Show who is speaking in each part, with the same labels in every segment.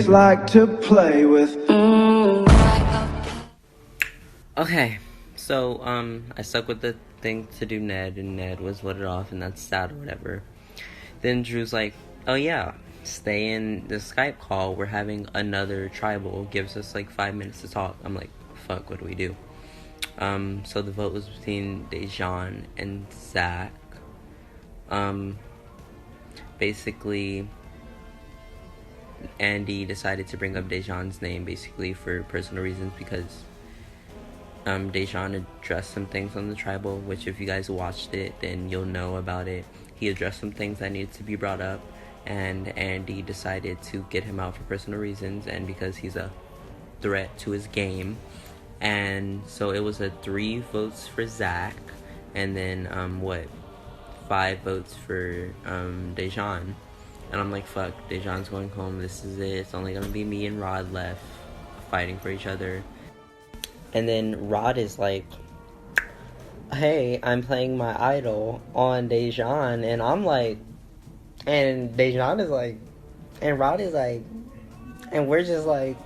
Speaker 1: boys like to play with.
Speaker 2: Okay, so I stuck with the thing to do Ned, and Ned was voted off, and that's sad or whatever. Then Drew's like, oh yeah, stay in the Skype call, we're having another tribal, gives us like 5 minutes to talk. I'm like, fuck, what do we do? So the vote was between Dejan and Zach. Basically, Andy decided to bring up Dejan's name basically for personal reasons because Dejan addressed some things on the tribal, which if you guys watched it, then you'll know about it. He addressed some things that needed to be brought up, and Andy decided to get him out for personal reasons and because he's a threat to his game. And so it was 3 votes for Zach, and then 5 votes for Dejan. And I'm like, fuck, Dejan's going home, this is it, it's only gonna be me and Rod left fighting for each other. And then Rod is like, hey, I'm playing my idol on Dejan, and I'm like, and Dejan is like, and Rod is like, and we're just like,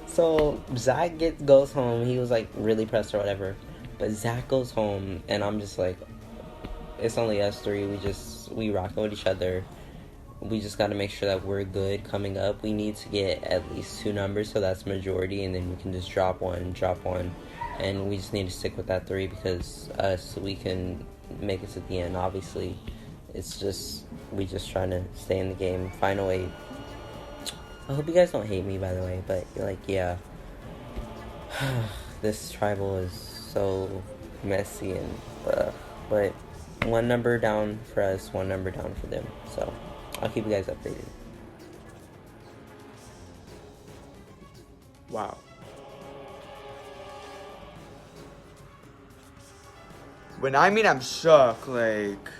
Speaker 2: so Zach goes home, he was like really pressed or whatever, but Zach goes home, and I'm just like, it's only us 3, we rocking with each other. We just got to make sure that we're good coming up. We need to get at least 2 numbers, so that's majority, and then we can just drop one, and we just need to stick with that 3 because we can make it to the end. Obviously, it's just we just trying to stay in the game. Final 8. I hope you guys don't hate me, by the way, but like, yeah, this tribal is so messy and but 1 number down for us, 1 number down for them. So I'll keep you guys updated.
Speaker 3: Wow. When I mean I'm shook, like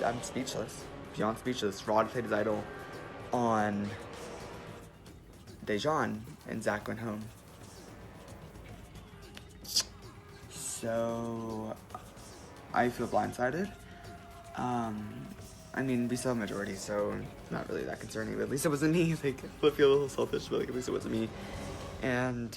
Speaker 3: I'm speechless. Beyond speechless. Rod played his idol on Dejan, and Zach went home. So I feel blindsided. I mean, we still have majority, so it's not really that concerning, but at least it wasn't me. Like, I feel a little selfish, but like, at least it wasn't me. And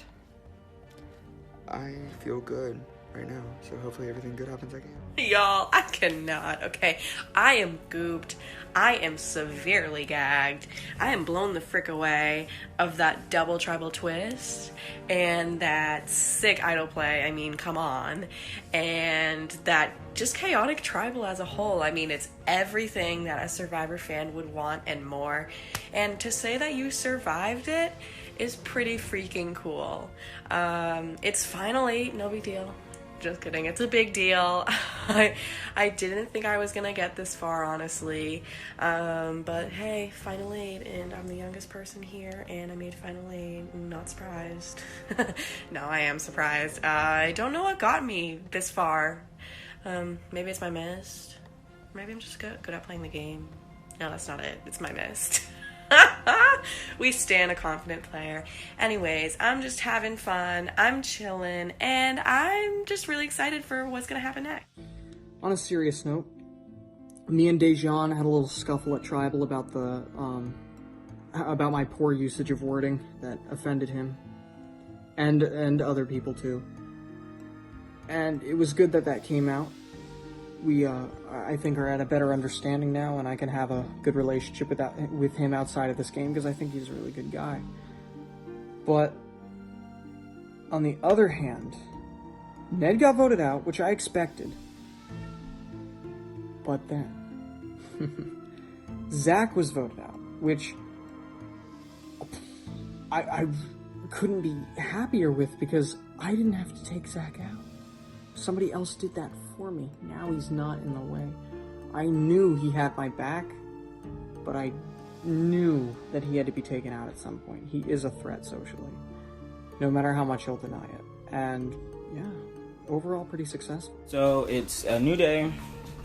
Speaker 3: I feel good right now, so hopefully everything good happens again.
Speaker 4: Y'all, I cannot, okay? I am gooped. I am severely gagged. I am blown the frick away of that double tribal twist and that sick idol play. I mean, come on. And that just chaotic tribal as a whole. I mean, it's everything that a Survivor fan would want and more. And to say that you survived it is pretty freaking cool. It's Final 8, no big deal. Just kidding, it's a big deal. I didn't think I was gonna get this far, honestly. But hey, Final 8, and I'm the youngest person here, and I made Final 8. I'm not surprised. No, I am surprised. I don't know what got me this far. Maybe it's my mist. Maybe I'm just good at playing the game. No, that's not it. It's my mist. We stand a confident player. Anyways, I'm just having fun, I'm chilling, and I'm just really excited for what's gonna happen next.
Speaker 5: On a serious note, me and Dejan had a little scuffle at Tribal about about my poor usage of wording that offended him, and other people too. And it was good that came out. We, I think, are at a better understanding now, and I can have a good relationship with him outside of this game, because I think he's a really good guy. But, on the other hand, Ned got voted out, which I expected. But then, Zach was voted out, which I couldn't be happier with, because I didn't have to take Zach out. Somebody else did that for me. Now he's not in the way. I knew he had my back, but I knew that he had to be taken out at some point. He is a threat socially, no matter how much he'll deny it. And yeah, overall pretty successful.
Speaker 6: So it's a new day.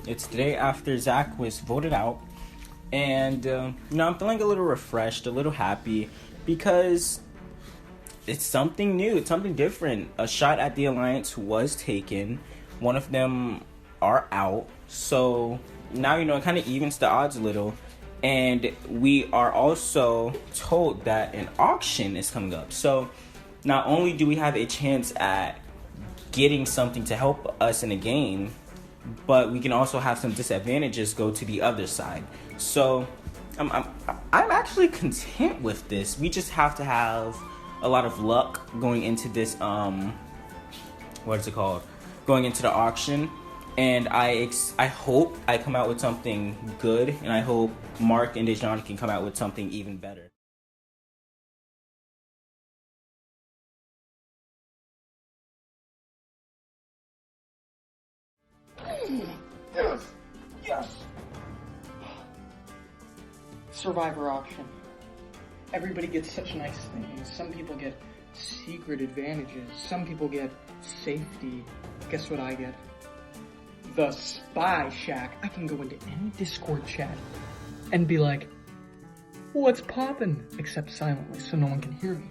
Speaker 6: It's the day after Zach was voted out. And, I'm feeling a little refreshed, a little happy, because it's something new, it's something different. A shot at the Alliance was taken. One of them are out. So now, it kind of evens the odds a little. And we are also told that an auction is coming up. So not only do we have a chance at getting something to help us in the game, but we can also have some disadvantages go to the other side. So I'm actually content with this. We just have to have a lot of luck going into this what is it called? Going into the auction. And I hope I come out with something good, and I hope Mark and Dejan can come out with something even better.
Speaker 5: Yes! Yes! Survivor auction. Everybody gets such nice things. Some people get secret advantages. Some people get safety. Guess what I get? The Spy Shack. I can go into any Discord chat and be like, what's poppin'? Except silently, so no one can hear me.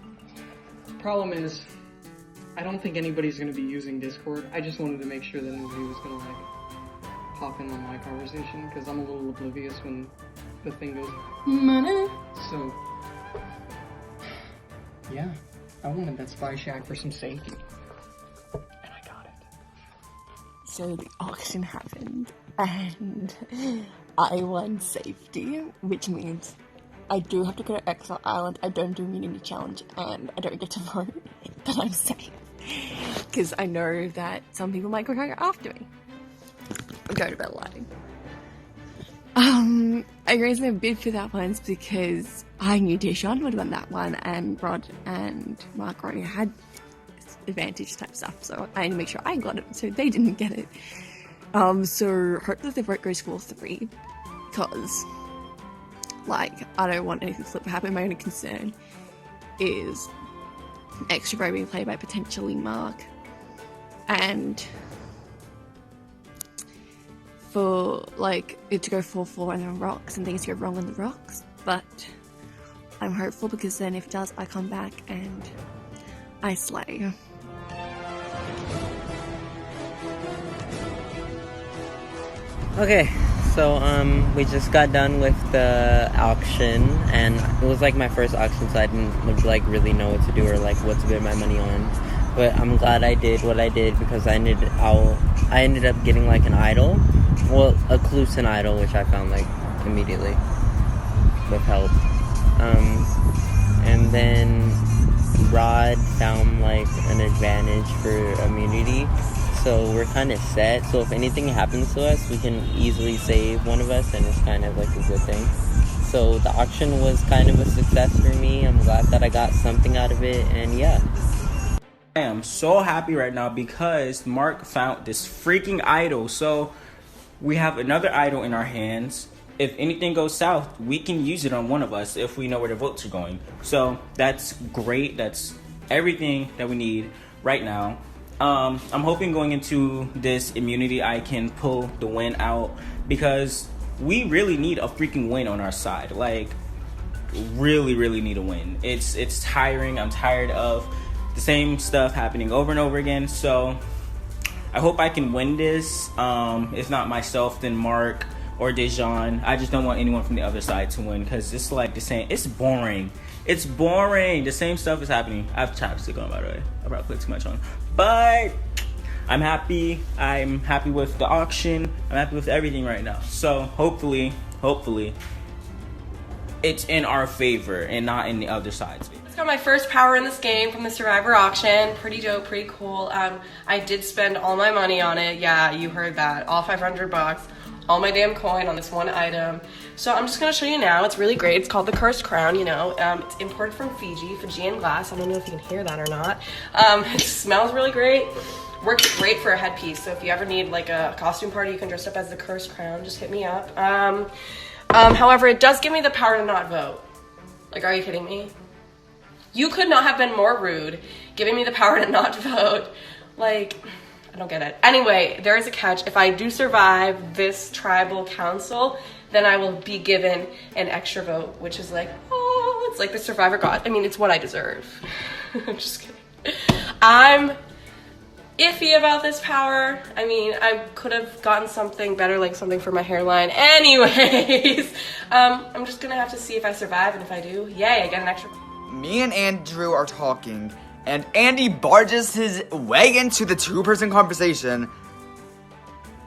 Speaker 5: Problem is, I don't think anybody's gonna be using Discord. I just wanted to make sure that nobody was gonna pop in on my conversation, because I'm a little oblivious when the thing goes, money. So, yeah, I wanted that Spy Shack for some safety. And I got it.
Speaker 7: So the auction happened, and I won safety, which means I do have to go to Exile Island, I don't do Immunity Challenge, and I don't get to vote, but I'm safe. Because I know that some people might go after me. I'm going to bed lying. I raised my bid for that one because I knew Deshaun would win that one, and Rod and Mark already had advantage type stuff, so I need to make sure I got it, so they didn't get it. So hope that the vote goes 4-3, because, I don't want anything to happen. My only concern is extra vote being played by potentially Mark, and for, it to go 4-4 on the rocks and things to go wrong on the rocks, but I'm hopeful, because then if it does, I come back and I slay.
Speaker 2: Okay, so we just got done with the auction, and it was my first auction, so I didn't really know what to do or what to bid my money on. But I'm glad I did what I did, because I ended up getting an idol, well, a Clusen idol, which I found immediately with help. And then Rod found an advantage for immunity. So we're kind of set. So if anything happens to us, we can easily save one of us, and it's kind of a good thing. So the auction was kind of a success for me. I'm glad that I got something out of it, and yeah.
Speaker 6: I am so happy right now because Mark found this freaking idol. So we have another idol in our hands. If anything goes south, we can use it on one of us if we know where the votes are going. So that's great. That's everything that we need right now. I'm hoping going into this immunity I can pull the win out, because we really need a freaking win on our side. Really need a win. It's tiring. I'm tired of the same stuff happening over and over again. So I hope I can win this. If not myself, then Mark or Dejan. I just don't want anyone from the other side to win, because it's the same. It's boring. It's boring. The same stuff is happening. I have chapstick on, by the way. I probably put too much on. But I'm happy. I'm happy with the auction. I'm happy with everything right now. So hopefully, it's in our favor and not in the other side's favor.
Speaker 4: Got my first power in this game from the Survivor auction. Pretty dope, pretty cool. I did spend all my money on it. Yeah, you heard that. All 500 bucks. All my damn coin on this one item. So I'm just gonna show you now. It's really great. It's called the Cursed Crown, It's imported from Fiji, Fijian glass. I don't know if you can hear that or not. It smells really great. Works great for a headpiece. So if you ever need a costume party, you can dress up as the Cursed Crown. Just hit me up. However, it does give me the power to not vote. Are you kidding me? You could not have been more rude, giving me the power to not vote. I don't get it. Anyway, there is a catch. If I do survive this tribal council, then I will be given an extra vote, which is it's the Survivor God. I mean, it's what I deserve. I'm just kidding. I'm iffy about this power. I mean, I could have gotten something better, like something for my hairline. Anyways, I'm just gonna have to see if I survive, and if I do, yay, I get an extra.
Speaker 3: Me and Andrew are talking, and Andy barges his way into the two-person conversation.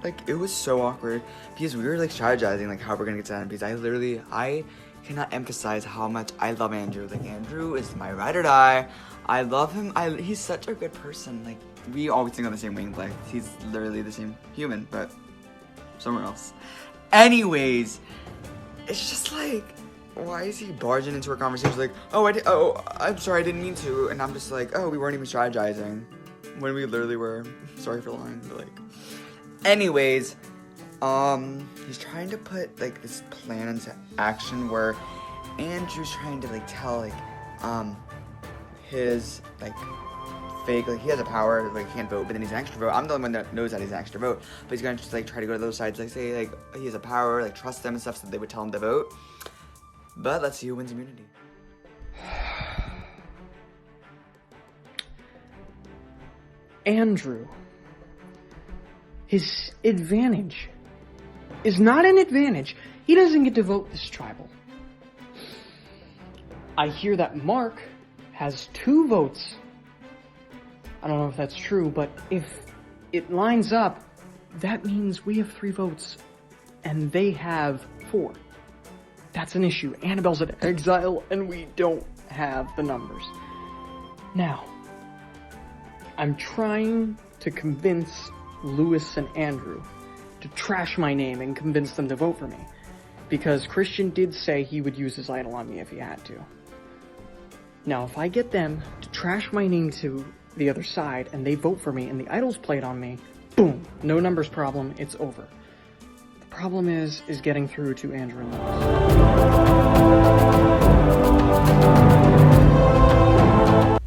Speaker 3: Like, it was so awkward, because we were, like, strategizing, like, how we're gonna get to that, because I cannot emphasize how much I love Andrew. Like, Andrew is my ride or die. I love him. He's such a good person. Like, we always think on the same wavelength. He's literally the same human, but somewhere else. Anyways, it's just like, why is he barging into our conversation like, I'm sorry, I didn't mean to, and I'm just like, oh, we weren't even strategizing, when we literally were. Sorry for lying, but like, anyways, he's trying to put like this plan into action where Andrew's trying to like tell like, his like fake, like he has a power, like he can't vote, but then he's an extrovert. I'm the only one that knows that he's an extrovert, but he's gonna just like try to go to those sides, like say like he has a power, like trust them and stuff, so they would tell him to vote. But let's see who wins immunity.
Speaker 5: Andrew, his advantage is not an advantage. He doesn't get to vote this tribal. I hear that Mark has 2 votes. I don't know if that's true, but if it lines up, that means we have 3 votes, and they have 4. That's an issue. Annabelle's at exile, and we don't have the numbers. Now, I'm trying to convince Lewis and Andrew to trash my name and convince them to vote for me. Because Christian did say he would use his idol on me if he had to. Now, if I get them to trash my name to the other side, and they vote for me, and the idol's played on me, boom, no numbers problem, it's over. The problem is getting through to Andrew and Lewis.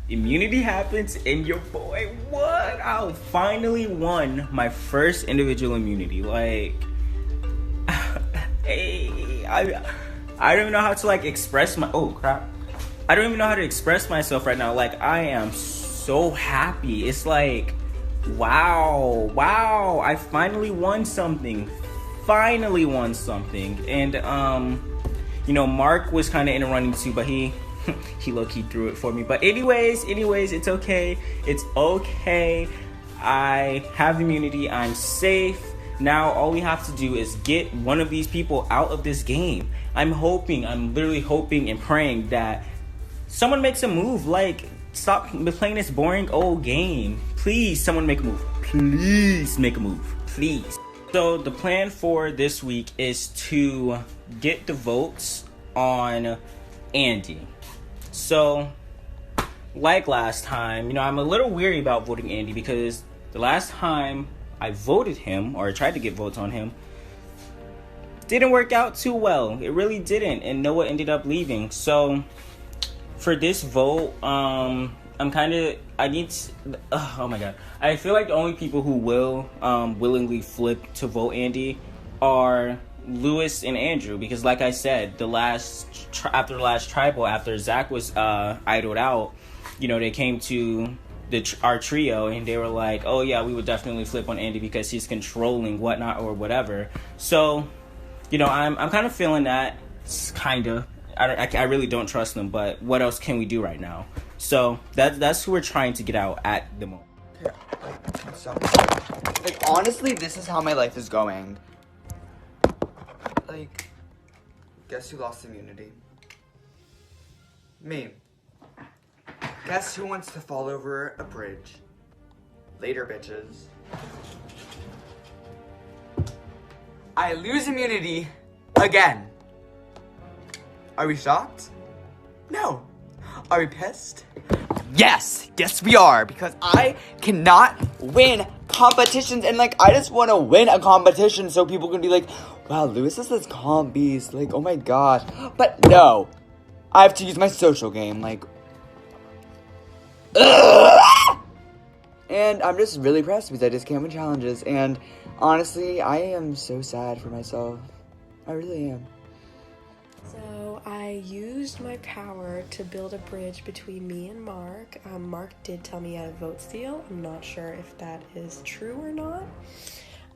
Speaker 6: Immunity happens, and your boy won. I finally won my first individual immunity. Like, hey, I don't even know how to like express my. Oh crap! I don't even know how to express myself right now. Like, I am so happy. It's like, wow, I finally won something. And you know, Mark was kind of in a running too, but he low-key threw it for me. But anyways, it's okay. I have immunity. I'm safe. Now all we have to do is get one of these people out of this game. I'm literally hoping and praying that someone makes a move. Like, stop playing this boring old game. Please, someone make a move. Please make a move. Please. So the plan for this week is to get the votes on Andy. So, like last time, you know, I'm a little weary about voting Andy because the last time I voted him, or I tried to get votes on him, didn't work out too well. It really didn't, and Noah ended up leaving. So, for this vote, oh my god. I feel like the only people who will willingly flip to vote Andy are Lewis and Andrew, because like I said, after the last tribal, after Zach was idled out, you know, they came to our trio and they were like, oh yeah, we would definitely flip on Andy because he's controlling whatnot or whatever. So, you know, I'm kind of feeling that, kind of. I really don't trust them, but what else can we do right now? So that's who we're trying to get out at the moment.
Speaker 3: Like, honestly, this is how my life is going. Like, guess who lost immunity? Me. Guess who wants to fall over a bridge? Later, bitches. I lose immunity again. Are we shocked? No. Are we pissed? Yes! Yes, we are! Because I cannot win competitions, and like, I just want to win a competition so people can be like, wow, Lewis is this calm beast, like, oh my gosh. But no, I have to use my social game, like, and I'm just really pressed because I just can't win challenges, and honestly, I am so sad for myself. I really am.
Speaker 4: So I used my power to build a bridge between me and Mark. Mark did tell me he had a vote steal. I'm not sure if that is true or not.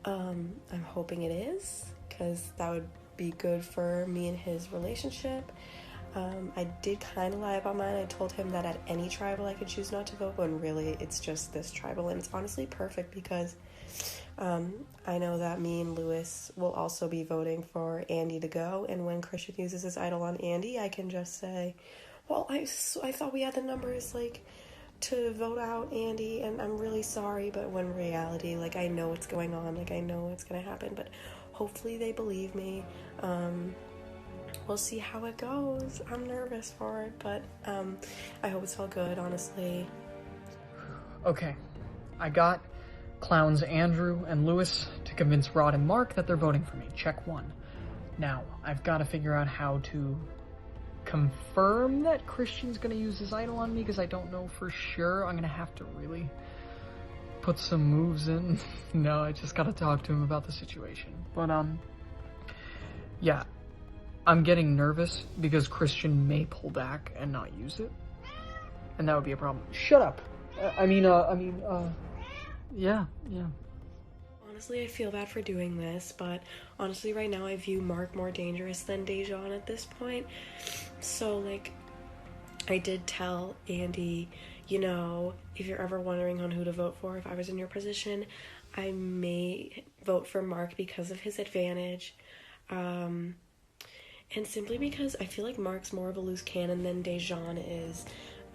Speaker 4: I'm hoping it is, because that would be good for me and his relationship. I did kind of lie about mine. I told him that at any tribal I could choose not to vote, when really it's just this tribal, and it's honestly perfect because I know that me and Lewis will also be voting for Andy to go, and when Christian uses his idol on Andy, I can just say, well, I thought we had the numbers, like, to vote out Andy, and I'm really sorry, but when reality, like, I know what's going on, like, I know what's gonna happen, but hopefully they believe me. We'll see how it goes. I'm nervous for it, but I hope it's all good, honestly.
Speaker 5: Okay, I got clowns Andrew and Lewis to convince Rod and Mark that they're voting for me. Check 1. Now, I've got to figure out how to confirm that Christian's gonna use his idol on me, because I don't know for sure. I'm gonna have to really put some moves in. No, I just gotta talk to him about the situation. But, yeah. I'm getting nervous because Christian may pull back and not use it. And that would be a problem. Shut up! Yeah.
Speaker 4: Honestly, I feel bad for doing this, but honestly, right now I view Mark more dangerous than Dejan at this point. So, like, I did tell Andy, you know, if you're ever wondering on who to vote for, if I was in your position, I may vote for Mark because of his advantage. And simply because I feel like Mark's more of a loose cannon than Dejan is.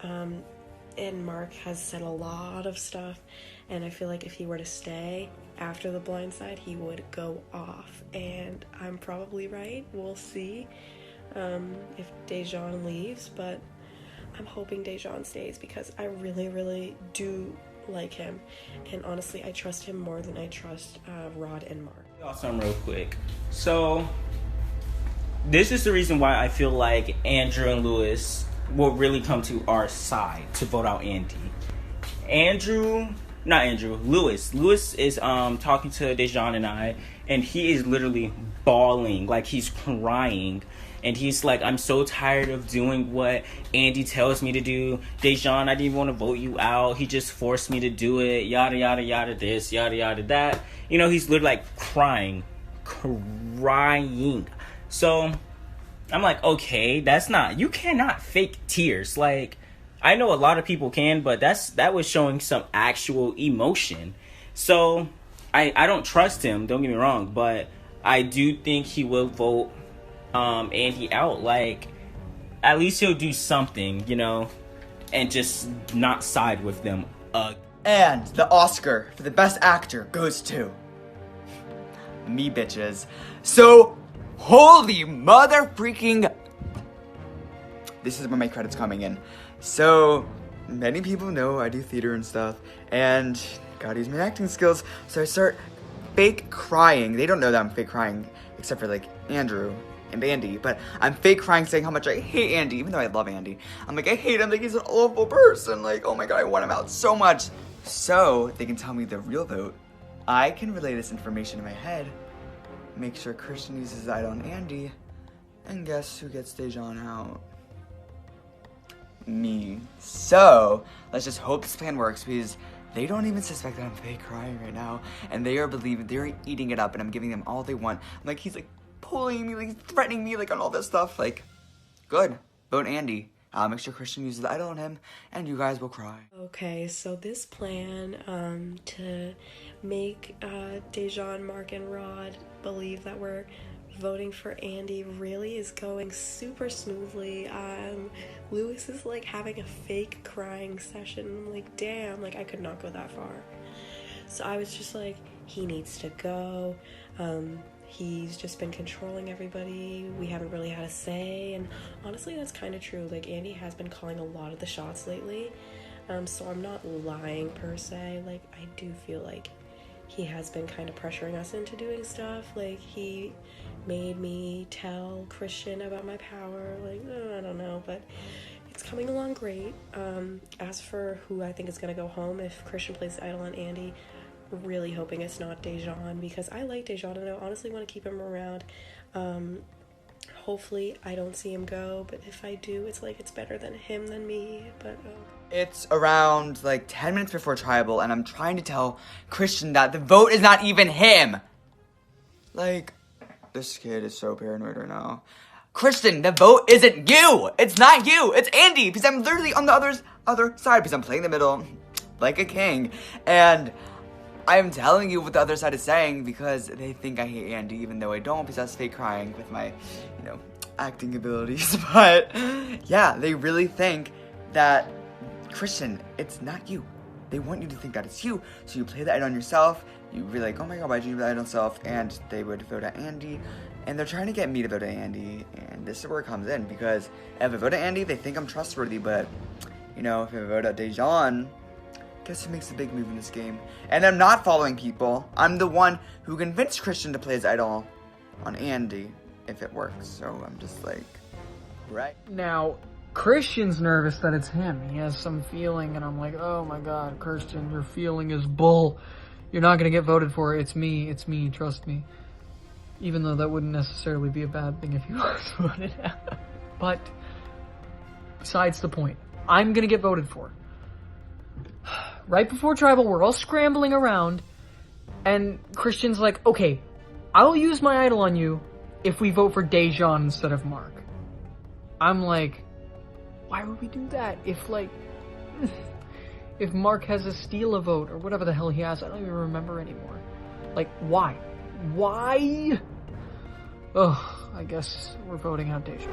Speaker 4: And Mark has said a lot of stuff, and I feel like if he were to stay after the blind side, he would go off. And I'm probably right. We'll see if Dejan leaves, but I'm hoping Dejan stays because I really, really do like him. And honestly, I trust him more than I trust Rod and Mark.
Speaker 6: Awesome, real quick. So, this is the reason why I feel like Andrew and Lewis will really come to our side to vote out Andy. Lewis. Lewis is talking to Dejan and I, and he is literally bawling, like he's crying. And he's like, I'm so tired of doing what Andy tells me to do. Dejan, I didn't even want to vote you out. He just forced me to do it. Yada, yada, yada, this, yada, yada, that. You know, he's literally like crying. So, I'm like, okay, you cannot fake tears. Like, I know a lot of people can, but that was showing some actual emotion. So, I don't trust him, don't get me wrong, but I do think he will vote Andy out. Like, at least he'll do something, you know, and just not side with them.
Speaker 3: And the Oscar for the best actor goes to me, bitches. So, holy mother freaking... This is where my credits coming in. So, many people know I do theater and stuff, and gotta use my acting skills, so I start fake crying. They don't know that I'm fake crying, except for, like, Andrew and Andy, but I'm fake crying saying how much I hate Andy, even though I love Andy. I'm like, I hate him, like, he's an awful person, like, oh my god, I want him out so much. So, they can tell me the real vote. I can relay this information in my head, make sure Christian uses his idol on Andy, and guess who gets Dejan out? Me. So, let's just hope this plan works, because they don't even suspect that I'm fake crying right now, and they are eating it up, and I'm giving them all they want. I'm like, he's like pulling me, like threatening me, like on all this stuff. Like, good, vote Andy. I'll make sure Christian uses the idol on him, and you guys will cry.
Speaker 4: Okay, so this plan to make Dejan, Mark, and Rod believe that we're voting for Andy really is going super smoothly. Lewis is like having a fake crying session. I'm like, damn, like I could not go that far. So I was just like, he needs to go. He's just been controlling everybody. We haven't really had a say, and honestly that's kind of true. Like, Andy has been calling a lot of the shots lately, so I'm not lying per se. Like, I do feel like he has been kind of pressuring us into doing stuff. Like, he made me tell Christian about my power. Like, I don't know, but it's coming along great. As for who I think is gonna go home if Christian plays the idol on Andy, really hoping it's not Dejan, because I like Dejan and I honestly want to keep him around. hopefully I don't see him go, but if I do, it's like it's better than him than me, but
Speaker 3: It's around like 10 minutes before tribal, and I'm trying to tell Christian that the vote is not even him. Like, this kid is so paranoid right now. Christian, the vote isn't you. It's not you. It's Andy, because I'm literally on the other side, because I'm playing the middle like a king, and I'm telling you what the other side is saying because they think I hate Andy, even though I don't, because that's fake crying with my, acting abilities. But yeah, they really think that, Christian, it's not you. They want you to think that it's you, so you play the idol on yourself. You be like, oh my god, why'd you do that on yourself? And they would vote at Andy, and they're trying to get me to vote at Andy, and this is where it comes in, because if I vote at Andy, they think I'm trustworthy, but, if I vote at Dejan, guess who makes a big move in this game? And I'm not following people. I'm the one who convinced Christian to play his idol on Andy, if it works. So I'm just like, right?
Speaker 5: Now, Christian's nervous that it's him. He has some feeling, and I'm like, oh my god, Christian, your feeling is bull. You're not gonna get voted for. It's me, trust me. Even though that wouldn't necessarily be a bad thing if he was voted out. But, besides the point, I'm gonna get voted for. Right before tribal, we're all scrambling around, and Christian's like, okay, I'll use my idol on you if we vote for Dejan instead of Mark. I'm like, why would we do that? If Mark has to steal a vote, or whatever the hell he has, I don't even remember anymore. Like, why? Why? Oh, I guess we're voting out Dejan.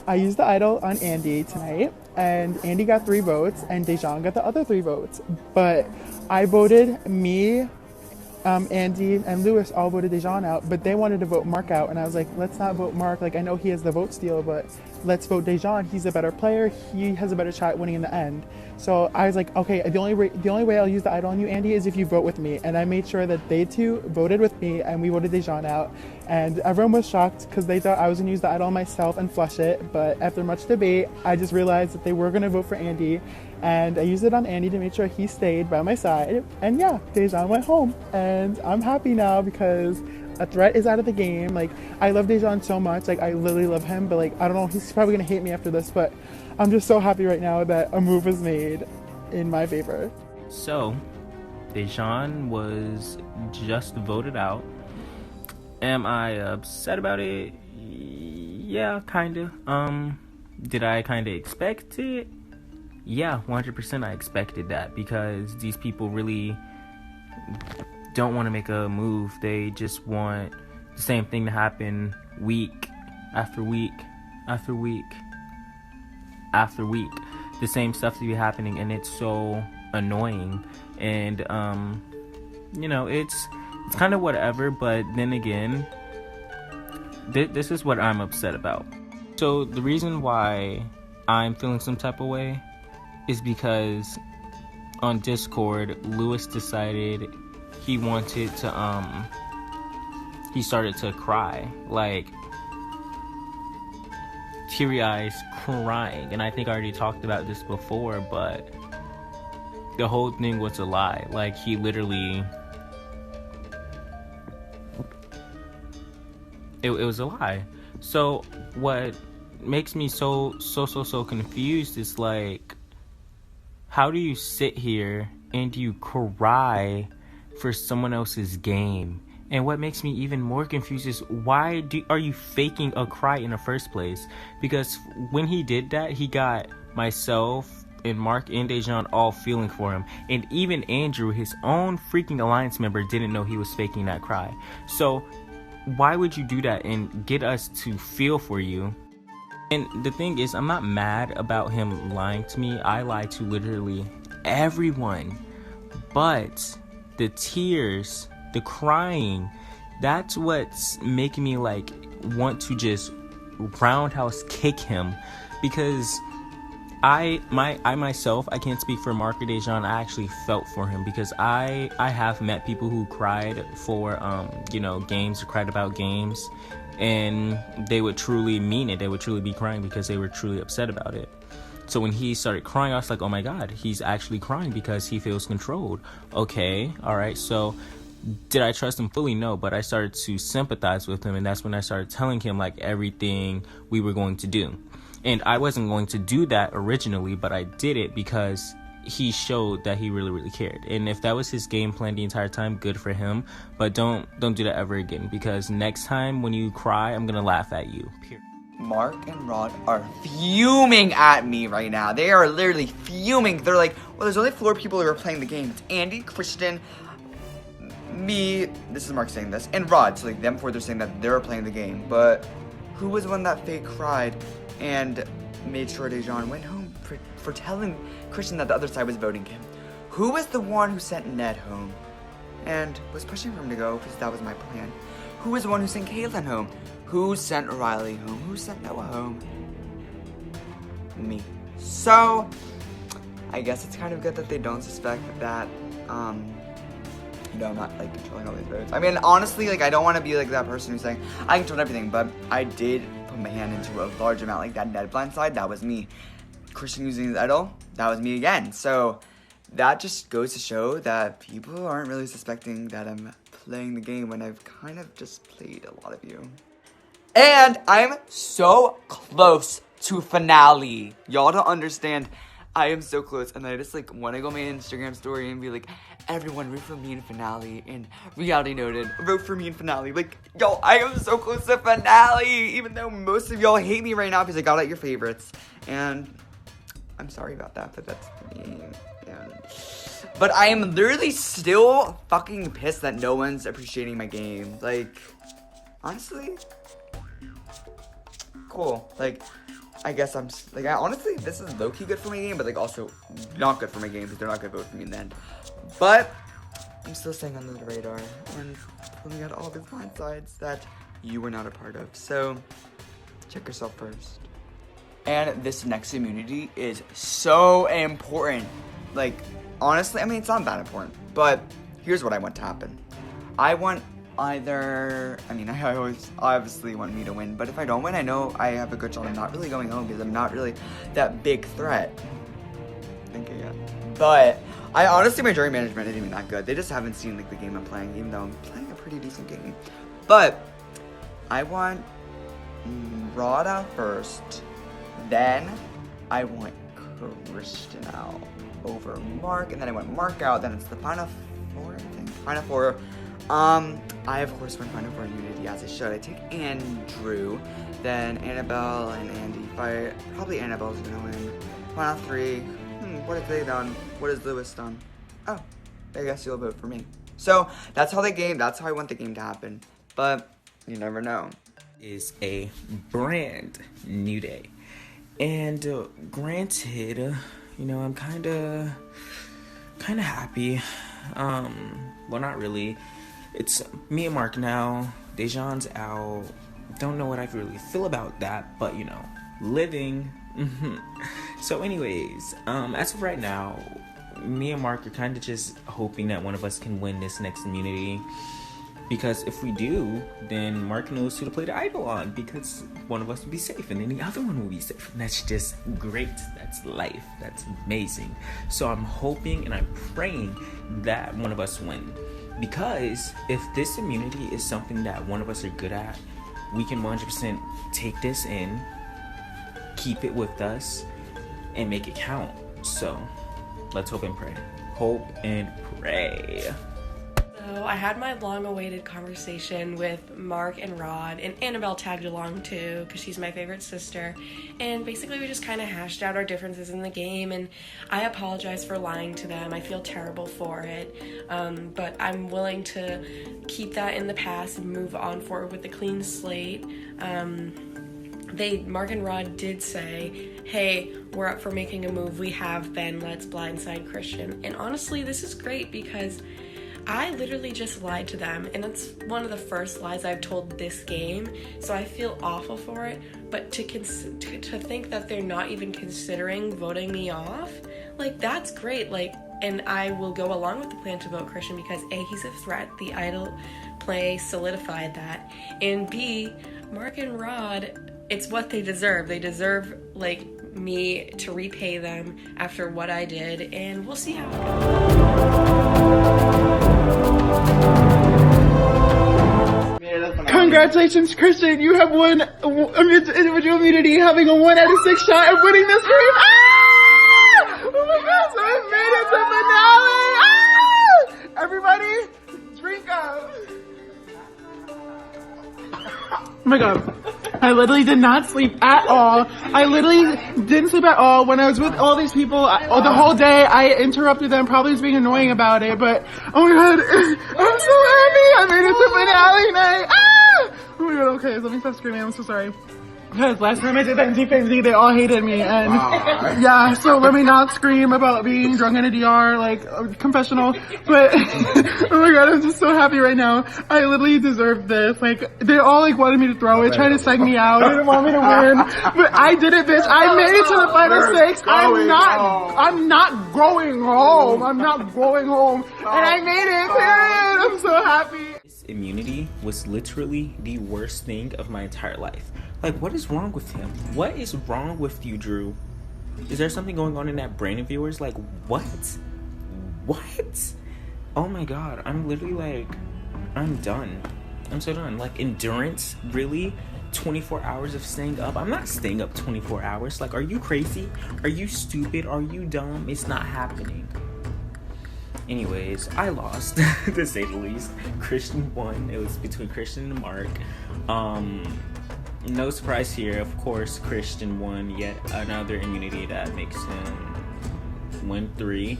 Speaker 8: I used the idol on Andy tonight, and Andy got 3 votes, and Dejan got the other 3 votes. But I voted me, Andy, and Lewis all voted Dejan out, but they wanted to vote Mark out, and I was like, let's not vote Mark. Like, I know he has the vote steal, but let's vote Dejan. He's a better player. He has a better shot at winning in the end. So I was like, okay, the only way I'll use the idol on you, Andy, is if you vote with me. And I made sure that they two voted with me, and we voted Dejan out. And everyone was shocked because they thought I was going to use the idol on myself and flush it. But after much debate, I just realized that they were going to vote for Andy. And I used it on Andy to make sure he stayed by my side. And yeah, Dejan went home. And I'm happy now because a threat is out of the game. Like, I love Dejan so much. Like, I literally love him. But, like, I don't know, he's probably going to hate me after this. But I'm just so happy right now that a move was made in my favor.
Speaker 6: So, Dejan was just voted out. Am I upset about it? Yeah, kinda. Did I kinda expect it? Yeah, 100% I expected that, because these people really don't want to make a move. They just want the same thing to happen week after week after week after week. The same stuff to be happening, and it's so annoying. And it's kind of whatever, but then again, this is what I'm upset about. So the reason why I'm feeling some type of way is because on Discord, Lewis decided he wanted to, he started to cry, like teary eyes crying. And I think I already talked about this before, but the whole thing was a lie. Like, he literally, it was a lie. So what makes me so confused is, like, how do you sit here and you cry for someone else's game? And what makes me even more confused is, why are you faking a cry in the first place? Because when he did that, he got myself and Mark and Dejan all feeling for him. And even Andrew, his own freaking alliance member, didn't know he was faking that cry. So why would you do that and get us to feel for you? And the thing is, I'm not mad about him lying to me. I lie to literally everyone. But the tears, the crying, that's what's making me, like, want to just roundhouse kick him. Because I myself, I can't speak for Mark or Dejan. I actually felt for him because I have met people who cried for games, or cried about games, and they would truly mean it. They would truly be crying because they were truly upset about it. So when he started crying, I was like, oh my god, he's actually crying because he feels controlled. Okay, all right. So did I trust him fully? No, but I started to sympathize with him, and that's when I started telling him like everything we were going to do. And I wasn't going to do that originally, but I did it because he showed that he really, really cared. And if that was his game plan the entire time, good for him. But don't do that ever again, because next time when you cry, I'm gonna laugh at you. Period.
Speaker 3: Mark and Rod are fuming at me right now. They are literally fuming. They're like, well, there's only 4 people who are playing the game. It's Andy, Christian, me, this is Mark saying this, and Rod. So like them 4, they're saying that they're playing the game. But who was the one that fake cried and made sure Dejan went home for telling Christian that the other side was voting him? Who was the one who sent Ned home and was pushing for him to go because that was my plan? Who was the one who sent Caitlin home? Who sent Riley home? Who sent Noah home? Me. So I guess it's kind of good that they don't suspect that I'm not like controlling all these votes. I mean, honestly, like I don't want to be like that person who's saying I control everything, but I did put my hand into a large amount, like that Ned blind side, that was me. Christian using his idol, that was me again. So that just goes to show that people aren't really suspecting that I'm playing the game when I've kind of just played a lot of you. And I'm so close to finale. Y'all don't understand. I am so close, and I just like want to go on my Instagram story and be like, everyone root for me in finale, and Realitynoted, vote for me in finale. Like, yo, I am so close to finale, even though most of y'all hate me right now because I got out your favorites. And I'm sorry about that, but that's me. But I am literally still fucking pissed that no one's appreciating my game. Like, honestly, cool. Like, I guess I'm, like, honestly, this is low-key good for my game, but, like, also not good for my game because they're not gonna vote for me in the end. But I'm still staying under the radar and pulling out all these blind sides that you were not a part of. So, check yourself first. And this next immunity is so important. Like, honestly, I mean, it's not that important, but here's what I want to happen. I want either, I mean, I always obviously want me to win, but if I don't win, I know I have a good shot of not really going home because I'm not really that big threat. Thinking it. But I honestly, my jury management isn't even that good. They just haven't seen like the game I'm playing, even though I'm playing a pretty decent game. But I want Rod out first, then I want Christian out over Mark, and then I want Mark out. Then it's the final 4, I think. Final 4. I of course went final 4 in Unity as I should. I take Andrew, then Annabelle and Andy. Probably Annabelle's gonna win. Final 3. What have they done? What has Lewis done? Oh, I guess you'll vote for me. So that's how that's how I want the game to happen. But you never know.
Speaker 6: Is a brand new day, and granted, I'm kind of happy. Well, not really. It's me and Mark now. Dejan's out. Don't know what I really feel about that, but living. So anyways, as of right now, me and Mark are kind of just hoping that one of us can win this next immunity, because if we do, then Mark knows who to play the idol on, because one of us will be safe and then the other one will be safe, and that's just great. That's life. That's amazing. So I'm hoping and I'm praying that one of us win, because if this immunity is something that one of us are good at, we can 100% take this in, keep it with us, and make it count. So let's hope and pray. Hope and pray.
Speaker 4: So I had my long-awaited conversation with Mark and Rod, and Annabelle tagged along too because she's my favorite sister, and basically we just kind of hashed out our differences in the game, and I apologize for lying to them. I feel terrible for it, but I'm willing to keep that in the past and move on forward with a clean slate. Mark and Rod did say, hey, we're up for making a move. We have been. Let's blindside Christian. And honestly, this is great because I literally just lied to them, and it's one of the first lies I've told this game, so I feel awful for it. But to think that they're not even considering voting me off, like, that's great. Like, and I will go along with the plan to vote Christian because A, he's a threat. The idol play solidified that, and B, Mark and Rod, it's what they deserve. They deserve, like, me to repay them after what I did, and we'll see how it goes.
Speaker 8: Congratulations, Christian. You have won individual immunity, having a 1 out of 6 shot at winning this game. Ah! Oh my gosh, I made it to finale. Ah! Everybody, drink up. Oh my god. I literally did not sleep at all. I literally didn't sleep at all. When I was with all these people the whole day, I interrupted them, probably was being annoying about it, but oh my god, I'm so happy. I made it to finale night. Ah! Oh my god, okay, let me stop screaming. I'm so sorry. Because last time I did that in T-Fancy, they all hated me, and yeah, so let me not scream about being drunk in a DR, like, confessional, but, oh my god, I'm just so happy right now. I literally deserved this. Like, they all, like, wanted me to throw it, trying to psych me out, they didn't want me to win, but I did it, bitch. I made it to the final 6. I'm not going home. I'm not going home, and I made it, period. I'm so happy.
Speaker 6: This immunity was literally the worst thing of my entire life. Like, what is wrong with him? What is wrong with you, Drew? Is there something going on in that brain of yours? Like, what? What? Oh my god, I'm literally like, I'm done. I'm so done. Like, endurance? Really? 24 hours of staying up? I'm not staying up 24 hours. Like, are you crazy? Are you stupid? Are you dumb? It's not happening. Anyways, I lost, to say the least. Christian won. It was between Christian and Mark. No surprise here, of course, Christian won yet another immunity that makes him win 3.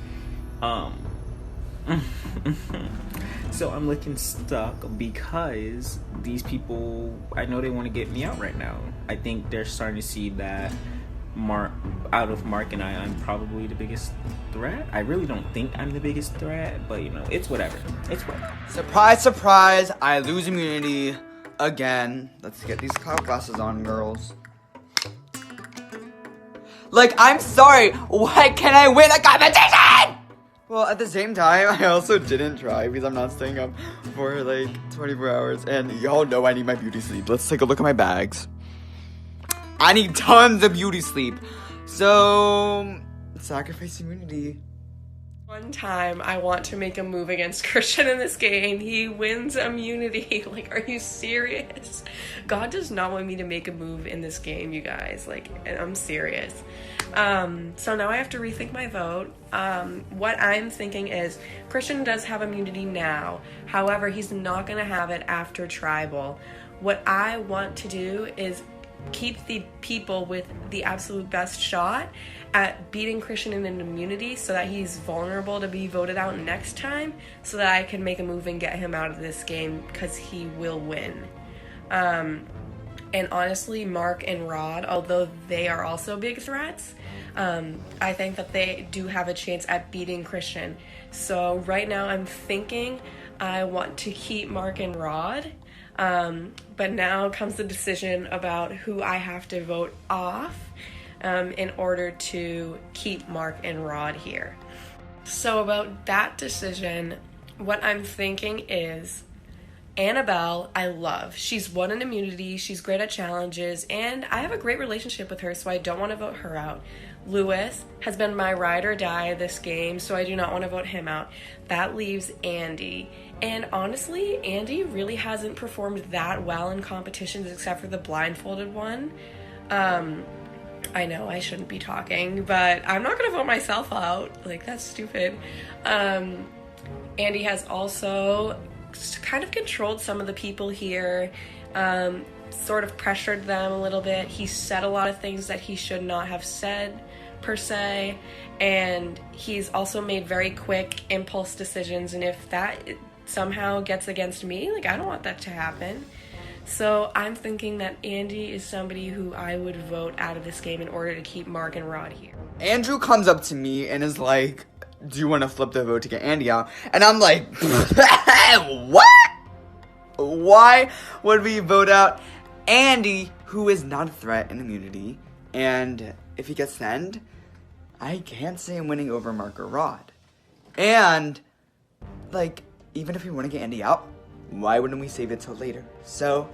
Speaker 6: So I'm looking stuck because these people, I know they want to get me out right now. I think they're starting to see that out of Mark and I'm probably the biggest threat. I really don't think I'm the biggest threat, but you know, it's whatever. It's whatever.
Speaker 3: Surprise, surprise, I lose immunity again. Let's get these cloud glasses on, girls. Like, I'm sorry, why can't I win a competition? Well, at the same time, I also didn't try because I'm not staying up for like 24 hours. And y'all know I need my beauty sleep. Let's take a look at my bags. I need tons of beauty sleep. So, sacrifice immunity.
Speaker 4: One time I want to make a move against Christian in this game. He wins immunity. Like, are you serious? God does not want me to make a move in this game, you guys. Like, I'm serious. So now I have to rethink my vote. What I'm thinking is Christian does have immunity now. However, he's not going to have it after Tribal. What I want to do is keep the people with the absolute best shot at beating Christian in an immunity so that he's vulnerable to be voted out next time, so that I can make a move and get him out of this game because he will win. And honestly, Mark and Rod, although they are also big threats, I think that they do have a chance at beating Christian. So right now I'm thinking I want to keep Mark and Rod. But now comes the decision about who I have to vote off in order to keep Mark and Rod here. So about that decision, what I'm thinking is Annabelle, I love. She's won an immunity, she's great at challenges, and I have a great relationship with her, so I don't want to vote her out. Lewis has been my ride or die this game, so I do not want to vote him out. That leaves Andy. And honestly, Andy really hasn't performed that well in competitions except for the blindfolded one. I know I shouldn't be talking, but I'm not going to vote myself out. Like, that's stupid. Andy has also kind of controlled some of the people here, sort of pressured them a little bit. He said a lot of things that he should not have said, per se, and he's also made very quick impulse decisions, and if that somehow gets against me, like, I don't want that to happen. So I'm thinking that Andy is somebody who I would vote out of this game in order to keep Mark and Rod here.
Speaker 3: Andrew comes up to me and is like, do you want to flip the vote to get Andy out? And I'm like, what? Why would we vote out Andy, who is not a threat in immunity? And if he gets sent, I can't see him winning over Mark or Rod. And, like, even if we want to get Andy out, why wouldn't we save it till later? So,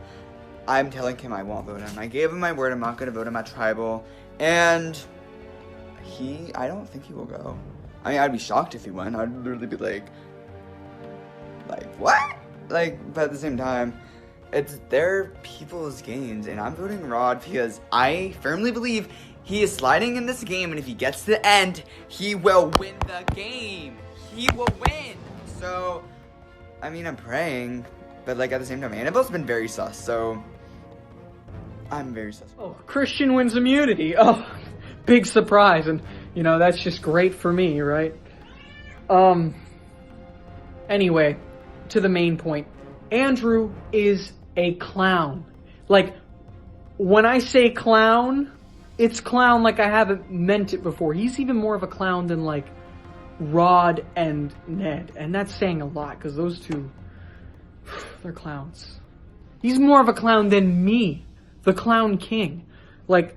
Speaker 3: I'm telling him I won't vote him. I gave him my word I'm not going to vote him at Tribal. And I don't think he will go. I mean, I'd be shocked if he went. I'd literally be like, what? Like, but at the same time, it's their people's games, and I'm voting Rod because I firmly believe he is sliding in this game, and if he gets to the end, he will win the game. He will win. So, I mean, I'm praying, but like at the same time, Annabelle's been very sus, so I'm very sus.
Speaker 5: Oh, Christian wins immunity. Oh, big surprise, and you know that's just great for me, right? Anyway, to the main point. Andrew is a clown. Like, when I say clown, it's clown like I haven't meant it before. He's even more of a clown than, like, Rod and Ned. And that's saying a lot, because those two, they're clowns. He's more of a clown than me, the Clown King. Like,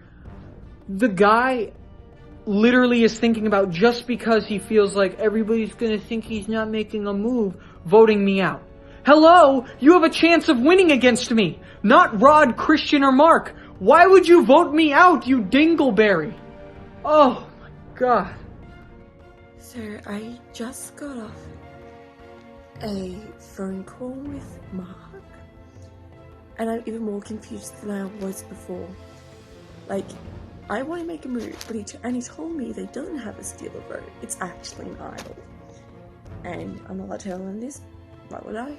Speaker 5: the guy literally is thinking about, just because he feels like everybody's gonna think he's not making a move, voting me out. Hello, you have a chance of winning against me, not Rod, Christian, or Mark. Why would you vote me out, you dingleberry? Oh my god.
Speaker 7: So I just got off a phone call with Mark, and I'm even more confused than I was before. Like, I want to make a move, but he told me they don't have a stealer vote. It's actually an idol. And I'm not allowed to tell him this. Why would I?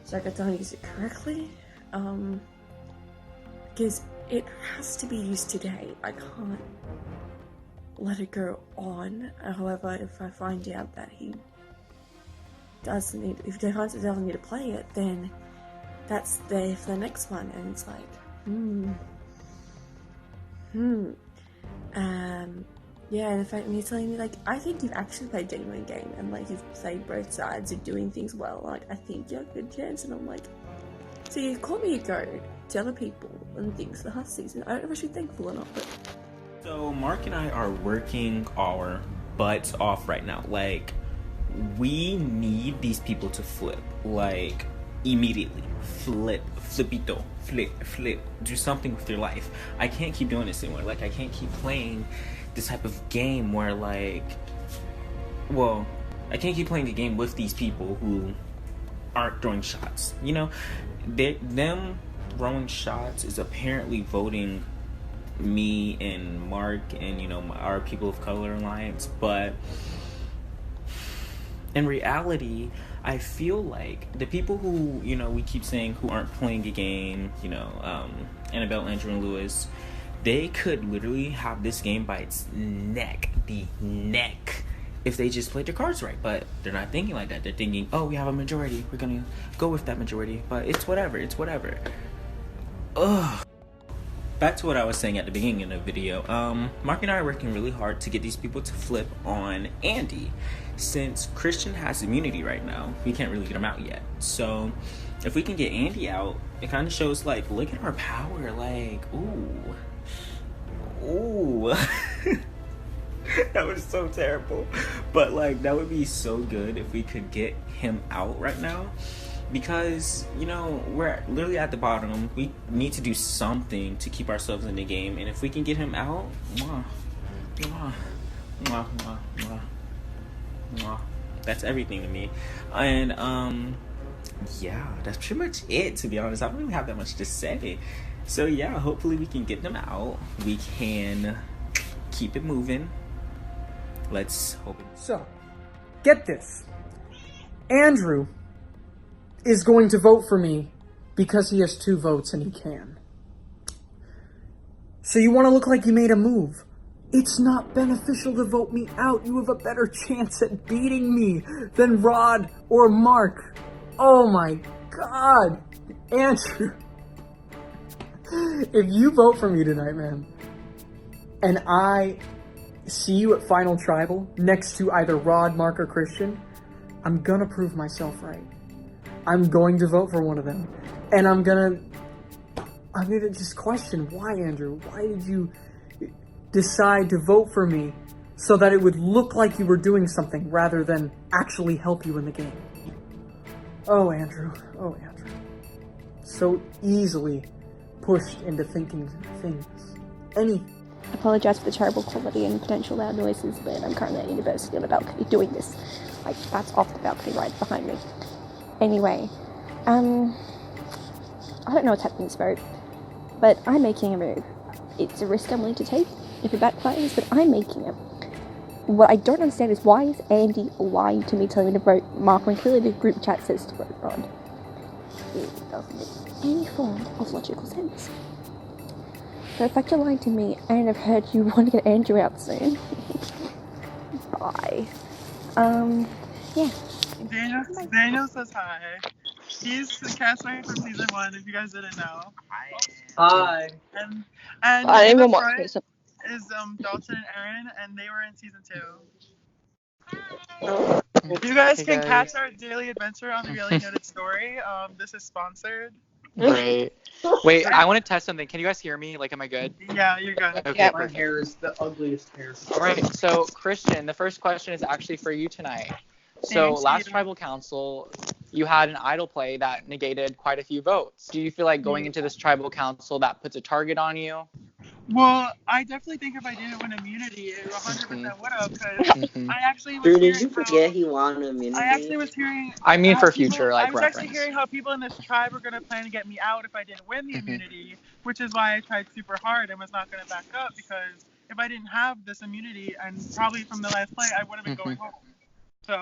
Speaker 7: So I got to use it correctly. Because it has to be used today. I can't let it go on. However, if I find out that he doesn't need, if he doesn't need to play it, then that's there for the next one. And it's like, yeah, and in fact, when you're telling me, like, I think you've actually played a genuine game, and, like, you've played both sides, you're doing things well, like, I think you have a good chance, and I'm like, so you called me a go to other people and things the last season. I don't know if I should be thankful or not, but...
Speaker 6: So, Mark and I are working our butts off right now. Like, we need these people to flip, like, immediately. Flipito. Flip. Do something with your life. I can't keep doing this anymore. Like, I can't keep playing this type of game where, like, well, I can't keep playing the game with these people who aren't throwing shots. You know, them throwing shots is apparently voting me and Mark and, you know, our People of Color Alliance, but in reality, I feel like the people who, you know, we keep saying who aren't playing the game, you know, Annabelle, Andrew, and Lewis, they could literally have this game by its neck, if they just played their cards right. But they're not thinking like that. They're thinking, oh, we have a majority, we're gonna go with that majority. But it's whatever. Ugh. Back to what I was saying at the beginning of the video. Mark and I are working really hard to get these people to flip on Andy. Since Christian has immunity right now, we can't really get him out yet. So if we can get Andy out, it kind of shows, like, look at our power. Like, ooh. That was so terrible. But, like, that would be so good if we could get him out right now. Because, you know, we're literally at the bottom. We need to do something to keep ourselves in the game. And if we can get him out, that's everything to me. And, yeah, that's pretty much it, to be honest. I don't really have that much to say. So, yeah, hopefully we can get them out. We can keep it moving. Let's hope it.
Speaker 5: So, get this. Andrew is going to vote for me because he has 2 votes and he can. So you want to look like you made a move. It's not beneficial to vote me out. You have a better chance at beating me than Rod or Mark. Oh my god. Andrew. If you vote for me tonight, man, and I see you at Final Tribal next to either Rod, Mark, or Christian, I'm gonna prove myself right. I'm going to vote for one of them. And I'm gonna just question, why, Andrew? Why did you decide to vote for me so that it would look like you were doing something rather than actually help you in the game? Oh, Andrew. Oh, Andrew. So easily pushed into thinking things. Anything.
Speaker 9: I apologise for the terrible quality and potential loud noises, but I'm currently at university on a balcony doing this. Like, that's off the balcony right behind me. Anyway, I don't know what's happening this vote, but I'm making a move. It's a risk I'm willing to take if it backfires, but I'm making it. What I don't understand is, why is Andy lying to me, telling me to vote Mark when clearly the group chat says to vote Rod? It doesn't make any form of logical sense. So the fact you're lying to me, and I've heard you want to get Andrew out soon. Bye. Yeah.
Speaker 8: Daniel says hi. He's the cast member from season 1, if you guys didn't know.
Speaker 5: Hi.
Speaker 8: And
Speaker 9: I
Speaker 8: in
Speaker 9: didn't
Speaker 8: the
Speaker 9: even watch
Speaker 8: front
Speaker 9: this.
Speaker 8: is Dalton and Aaron, and they were in season 2. You guys can catch our daily adventure on the Realitynoted story. This is sponsored.
Speaker 10: Great. Wait, I want to test something. Can you guys hear me? Like, am I good?
Speaker 8: Yeah, you're good.
Speaker 10: Okay,
Speaker 5: My
Speaker 10: perfect.
Speaker 5: hair is the ugliest hair.
Speaker 10: All right, so Christian, the first question is actually for you tonight. So
Speaker 8: Thank
Speaker 10: last
Speaker 8: you.
Speaker 10: tribal council, you had an idol play that negated quite a few votes. Do you feel like going into this tribal council that puts a target on you?
Speaker 8: Well, I definitely think if I didn't win immunity, it 100% would have, because
Speaker 10: Mhm.
Speaker 8: I actually was
Speaker 11: Drew,
Speaker 8: hearing
Speaker 11: did you
Speaker 8: how-
Speaker 11: forget he won immunity?
Speaker 8: I actually was hearing.
Speaker 10: I mean,
Speaker 8: how
Speaker 10: for
Speaker 8: people-
Speaker 10: future, like,
Speaker 8: I was actually
Speaker 10: reference.
Speaker 8: hearing how people in this tribe were going to plan to get me out if I didn't win the immunity, which is why I tried super hard and was not going to back up, because if I didn't have this immunity, and probably from the last play, I would have been going home. So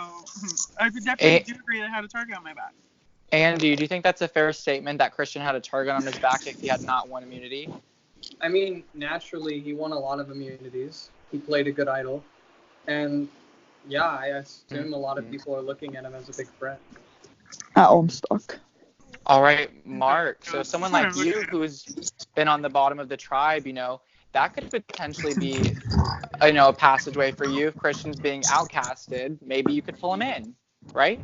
Speaker 8: I definitely do agree they had a target on my back.
Speaker 10: Andy, do you think that's a fair statement that Christian had a target on his back if he had not won immunity?
Speaker 5: I mean, naturally, he won a lot of immunities. He played a good idol. And, yeah, I assume a lot of people are looking at him as a big threat.
Speaker 8: Oh, I'm stuck.
Speaker 10: All right, Mark. So someone like you who's been on the bottom of the tribe, you know, that could potentially be, you know, a passageway for you. If Christian's being outcasted, maybe you could pull him in, right?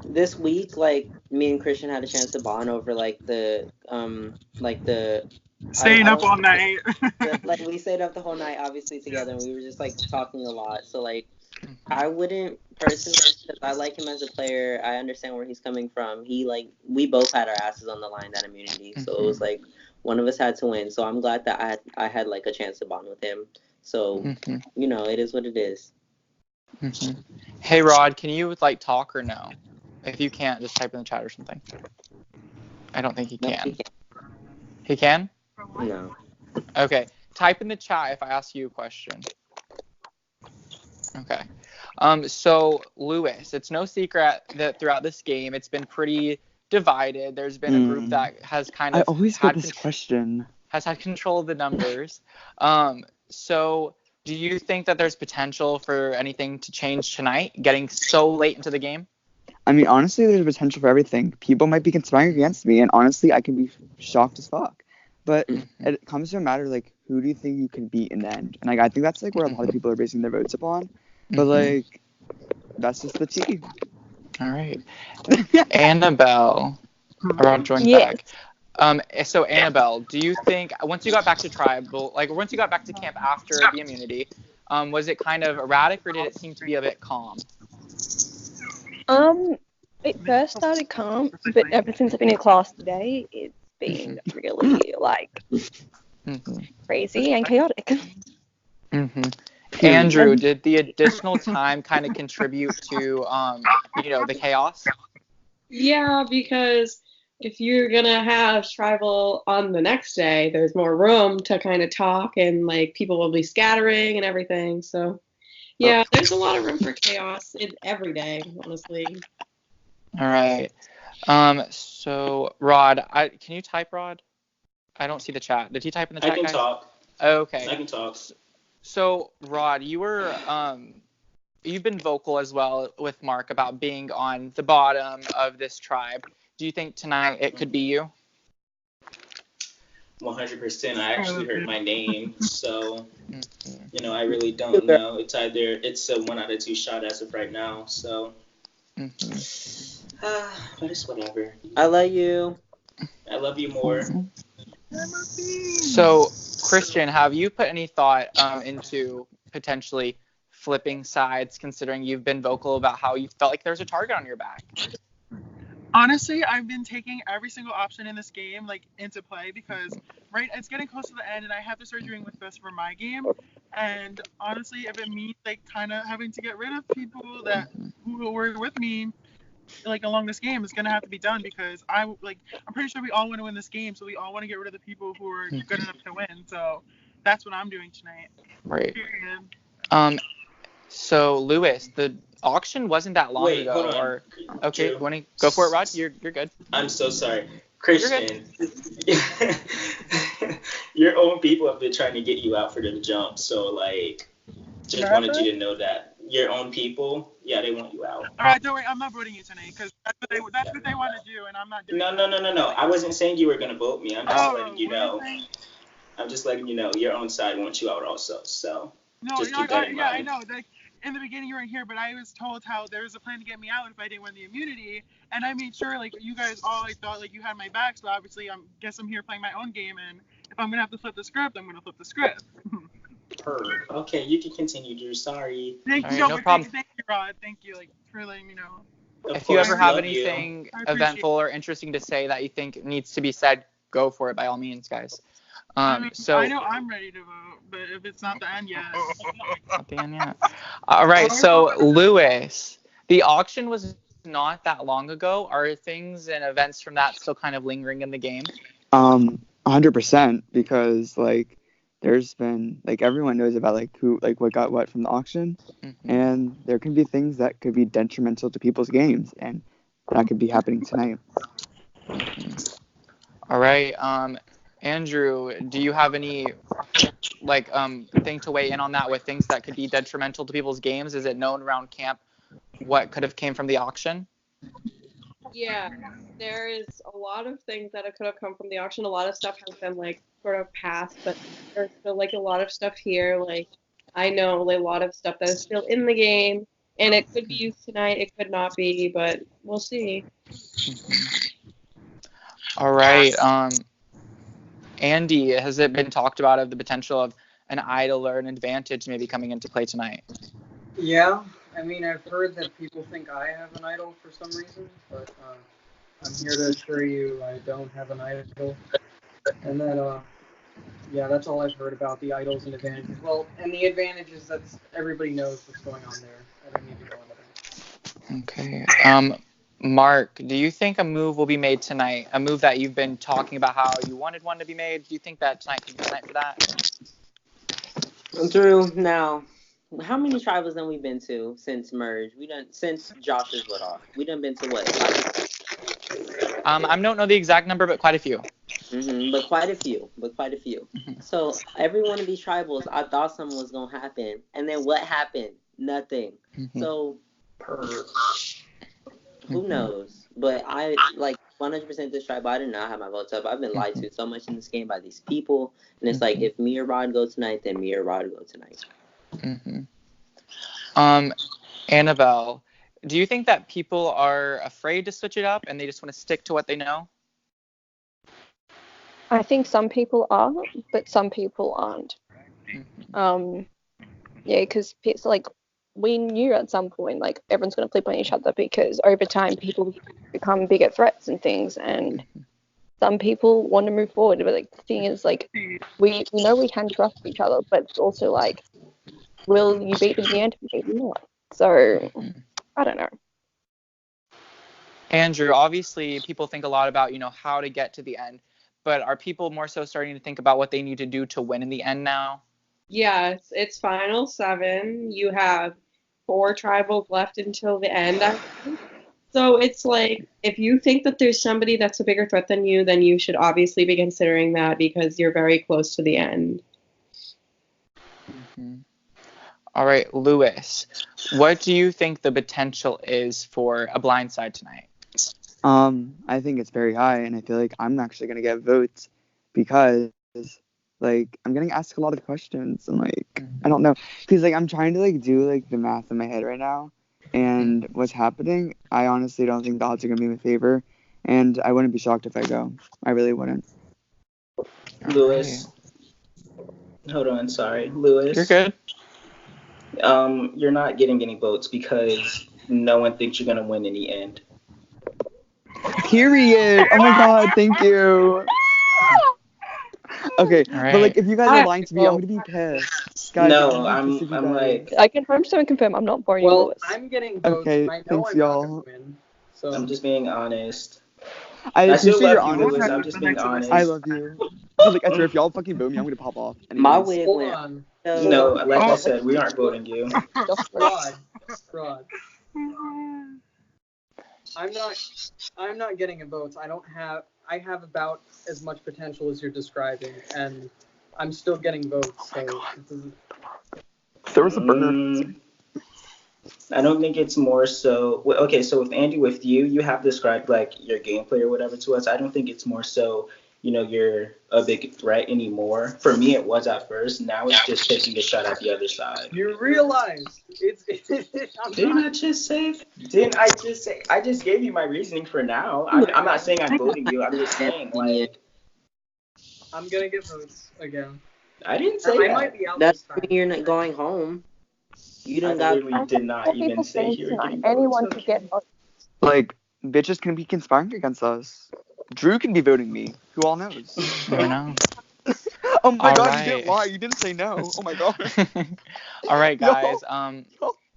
Speaker 11: This week, like, me and Christian had a chance to bond over, like, the
Speaker 8: Staying up all night.
Speaker 11: like, we stayed up the whole night, obviously, together, and we were just, like, talking a lot. So, like, I wouldn't personally, because I like him as a player. I understand where he's coming from. We both had our asses on the line, that immunity. So it was like one of us had to win. So I'm glad that I had like a chance to bond with him. So, you know, it is what it is.
Speaker 10: Hey, Rod, can you like talk or no? If you can't, just type in the chat or something. I don't think he can.
Speaker 11: No,
Speaker 10: He can?
Speaker 11: No.
Speaker 10: Okay. Type in the chat if I ask you a question. Okay. So Lewis, it's no secret that throughout this game it's been pretty divided. There's been a group that has kind of has had control of the numbers. So do you think that there's potential for anything to change tonight, getting so late into the game?
Speaker 3: I mean, honestly, there's potential for everything. People might be conspiring against me, and honestly, I can be shocked as fuck. But it comes to a matter, like, who do you think you can beat in the end? And, like, I think that's, like, where a lot of people are basing their votes upon. But, like, that's just the tea.
Speaker 10: All right. Annabelle. Around join back. So, Annabelle, do you think, once you got back to tribal, like, once you got back to camp after the immunity, was it kind of erratic, or did it seem to be a bit calm?
Speaker 9: It first started calm, but ever since I've been in class today, it's been really, like, crazy and chaotic.
Speaker 10: Andrew, did the additional time kind of contribute to, you know, the chaos?
Speaker 12: Yeah, because if you're gonna have tribal on the next day, there's more room to kind of talk, and like people will be scattering and everything. So, yeah, there's a lot of room for chaos every day, honestly.
Speaker 10: All right. So Rod, can you type, Rod? I don't see the chat. Did he type in the chat?
Speaker 13: I can talk.
Speaker 10: Okay.
Speaker 13: I can talk.
Speaker 10: So Rod, you've been vocal as well with Mark about being on the bottom of this tribe. Do you think tonight it could be you?
Speaker 6: 100%. I actually heard my name, so I really don't know. It's a 1 out of 2 shot as of right now. So, but it's whatever.
Speaker 11: I love you.
Speaker 6: I love you more.
Speaker 10: So, Christian, have you put any thought into potentially flipping sides, considering you've been vocal about how you felt like there's a target on your back?
Speaker 8: Honestly, I've been taking every single option in this game into play because it's getting close to the end and I have to start doing what's best for my game. And honestly, if it means kind of having to get rid of people who were with me along this game, it's gonna have to be done because I'm pretty sure we all want to win this game, so we all want to get rid of the people who are good enough to win. So that's what I'm doing tonight.
Speaker 10: Right.
Speaker 8: Period.
Speaker 10: So Lewis, the auction wasn't that long ago.
Speaker 6: Hold on.
Speaker 10: Okay, you want to go for it, Rod? You're good.
Speaker 6: I'm so sorry, Christian. Your own people have been trying to get you out for the jump. So just wanted you to know that your own people, they want you out.
Speaker 8: All right, don't worry. I'm not voting you tonight because that's what they want to do, and I'm not doing.
Speaker 6: No. I wasn't saying you were gonna vote me. I'm just letting you know. I'm just letting you know your own side wants you out also. So just keep that in mind.
Speaker 8: I know. In the beginning you weren't here, but I was told how there was a plan to get me out if I didn't win the immunity, and I made sure you guys all thought you had my back. So obviously I'm here playing my own game, and if I'm gonna have to flip the script, I'm gonna flip the script.
Speaker 6: Heard. Okay, you can continue, Drew. Sorry.
Speaker 8: Thank you.
Speaker 10: No problem.
Speaker 8: Thank you, Rod. Thank you for letting me know.
Speaker 10: If you ever have anything eventful or interesting to say that you think needs to be said, go for it by all means, guys. So
Speaker 8: I know I'm ready to vote, but if it's not the end yet.
Speaker 10: Not the end yet. All right. So Lewis, the auction was not that long ago. Are things and events from that still kind of lingering in the game?
Speaker 3: 100%, because there's been everyone knows about who what got what from the auction, and there can be things that could be detrimental to people's games, and that could be happening tonight.
Speaker 10: All right. Andrew, do you have any thing to weigh in on that with things that could be detrimental to people's games? Is it known around camp what could have came from the auction?
Speaker 12: Yeah, there is a lot of things that could have come from the auction. A lot of stuff has been sort of passed, but there's still a lot of stuff here. I know a lot of stuff that is still in the game, and it could be used tonight. It could not be, but we'll see.
Speaker 10: All right. Andy, has it been talked about of the potential of an idol or an advantage maybe coming into play tonight?
Speaker 5: Yeah, I mean, I've heard that people think I have an idol for some reason, but I'm here to assure you I don't have an idol. And that, that's all I've heard about the idols and advantages. Well, and the advantages, everybody knows what's going on there. I don't need to go into that.
Speaker 10: Okay. Mark, do you think a move will be made tonight? A move that you've been talking about how you wanted one to be made? Do you think that tonight can be tonight for that?
Speaker 11: Drew, now, how many tribals have we been to since merge? Since Josh's lit off. We done been to what?
Speaker 10: I don't know the exact number, but quite a few.
Speaker 11: But quite a few. So every one of these tribals, I thought something was gonna happen, and then what happened? Nothing. So. Who knows? But I 100% this tribal. I did not have my votes up. I've been lied to so much in this game by these people, and it's if me or Rod go tonight, then me or Rod go tonight.
Speaker 10: Annabelle, do you think that people are afraid to switch it up and they just want to stick to what they know?
Speaker 9: I think some people are, but some people aren't. Because it's we knew at some point everyone's going to flip on each other because over time people become bigger threats and things, and some people want to move forward. But the thing is, we know we can trust each other, but it's also will you beat them in the end? Maybe not. So I don't know.
Speaker 10: Andrew, obviously people think a lot about how to get to the end, but are people more so starting to think about what they need to do to win in the end now?
Speaker 12: Yeah, it's final 7. You have 4 tribals left until the end. So it's if you think that there's somebody that's a bigger threat than you, then you should obviously be considering that because you're very close to the end.
Speaker 10: All right, Lewis, what do you think the potential is for a blindside tonight?
Speaker 3: I think it's very high, and I feel I'm actually going to get votes because like I'm getting asked a lot of questions and like I don't know because like I'm trying to like do like the math in my head right now, and what's happening, I honestly don't think the odds are gonna be in my favor, and I wouldn't be shocked if I go. I really wouldn't.
Speaker 6: Lewis. Hold on, sorry. Lewis.
Speaker 10: You're good.
Speaker 6: You're not getting any votes because no one thinks you're gonna win in the end.
Speaker 3: Period. Oh my god, thank you. Okay,
Speaker 10: Right.
Speaker 3: but like if you guys are lying to me, I'm gonna be pissed. Guys,
Speaker 6: No,
Speaker 3: I'm pissed if you guys...
Speaker 6: like
Speaker 9: I can 100% confirm I'm not voting Lewis.
Speaker 5: I'm getting votes.
Speaker 3: Okay,
Speaker 5: and I know
Speaker 3: thanks,
Speaker 5: I'm not
Speaker 3: y'all.
Speaker 5: gonna win, so
Speaker 6: I'm just being honest.
Speaker 3: I
Speaker 6: still
Speaker 3: appreciate your
Speaker 6: love you,
Speaker 3: honesty.
Speaker 6: Lewis. I'm just being honest.
Speaker 3: I love you. But like, I swear, if y'all fucking vote me, I'm gonna pop off. Anyways.
Speaker 11: My wig
Speaker 5: hold
Speaker 11: went.
Speaker 5: on.
Speaker 6: No, like I said, we aren't voting you.
Speaker 5: Fraud. I'm not getting a vote. I have about as much potential as you're describing, and I'm still getting votes. So
Speaker 3: There was a burger.
Speaker 6: I don't think it's more so. Okay, so with Andy, with you have described like your gameplay or whatever to us. I don't think it's more so, you're a big threat anymore. For me, it was at first. Now it's just taking a shot at the other side.
Speaker 5: you realize
Speaker 6: Didn't I just say? I just gave you my reasoning for now. I'm not saying I'm voting you. I'm just saying like.
Speaker 5: I'm gonna get votes again.
Speaker 6: I didn't say
Speaker 5: I
Speaker 6: that.
Speaker 5: might be out
Speaker 11: That's
Speaker 5: this time.
Speaker 11: when you're not going home. You
Speaker 6: I
Speaker 11: don't got.
Speaker 6: literally did not even say you were getting
Speaker 9: Anyone
Speaker 6: votes.
Speaker 9: could get votes.
Speaker 3: Like, bitches can be conspiring against us. Drew can be voting me. Who all knows?
Speaker 10: Never know.
Speaker 3: Oh my
Speaker 10: All
Speaker 3: god,
Speaker 10: right.
Speaker 3: you didn't lie. You didn't say no. Oh my god.
Speaker 10: All right,
Speaker 3: Yo.
Speaker 10: guys.